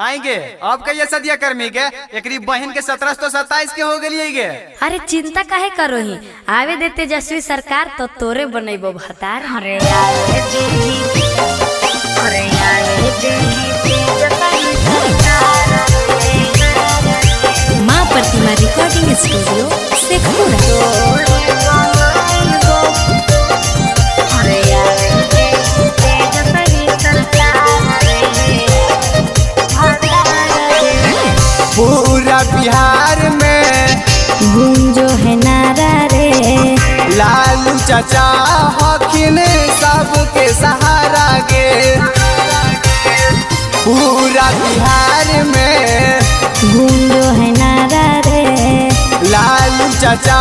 आएंगे अब कहिए सदिया कर्मी के एकरी बहन के 1727 के हो गई गे। अरे चिंता काहे करो ही आवे दे तेजस्वी सरकार तो तोरे बनेबो भतार। अरे माँ प्रतिमा रिकॉर्डिंग स्टूडियो शेखपुरा। पूरा बिहार में गूंजो है नारा रे, लालू चाचा हकीन सबके सहारा गे। पूरा बिहार में गूंजो है नारा रे, लालू चाचा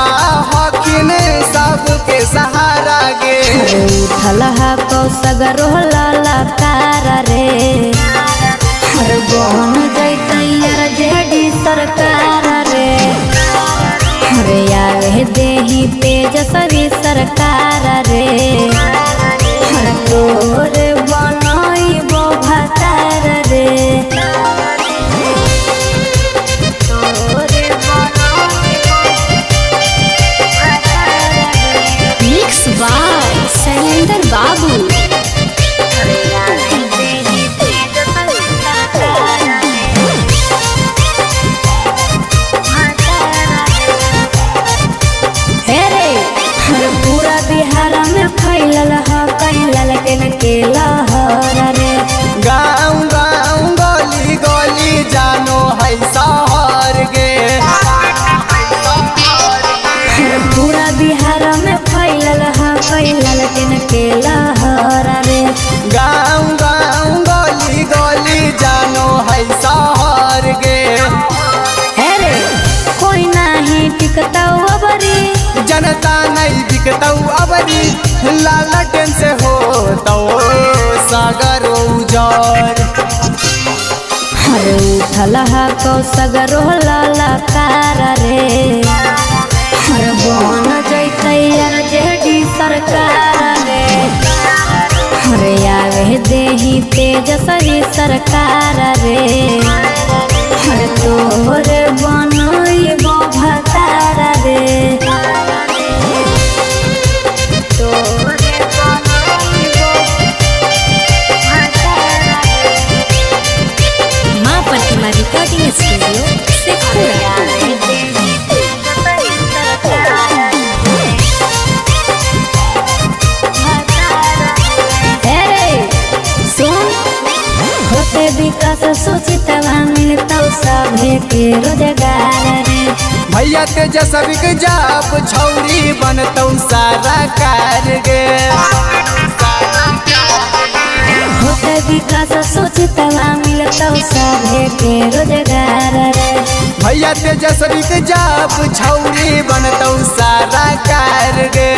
हकीन सबके सहारा गे। उठल हा को सगरो ललकार रे, हर बन जैतैया जेडी सरकार रे। हरे आवे देही तेजस्वी सरकार रे, हर तोरे बनइबो भतार रे। मिक्स बाय शैलेंद्र बाबू। पूरा बिहार में फैलल है कैलल के लहर रे। गाँव गाँव गली गली जानो है शहर गे। पूरा बिहार में फैलल है कैलल के लहर रे। गाँव गाँव गली गली जानो है शहर गे। अरे कोई नहीं टिकता अबरी, जनता नहीं दिखता अबरी, लालटेन से हो तो सागर उजर। हर उठल हा को सगरो ललकार रे, हर बन जैतैया जेडी सरकार रे। हर आवे देही तेजस्वी सरकार रे, हर तोरे बनइबो भतार रे। माँ प्रतिमा रिकॉर्डिंग स्टूडियो शेखपुरा। होते विकास सोचित मिलता सभे के रोजगार रे। भैया तेजस्वी के जाप छौरी बनतौ सारा कार गे। होते विकास सोचित मिलता सभे के रोजगार रे। भैया तेजस्वी के जाप छौरी बनतौ सारा कार गे।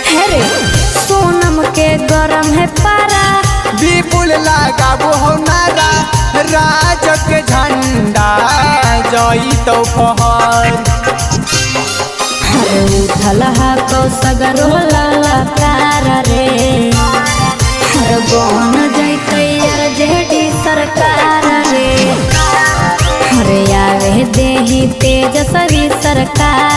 हेरे सोनम के गरम है पारा, विपुल लगाबो हो नारा, राज के झंडा जई तो पहर। हर उठल हा को सगरो ललकार रे, हर बन जैतैया जेडी सरकार रे। हर आवे देही तेजस्वी सरकार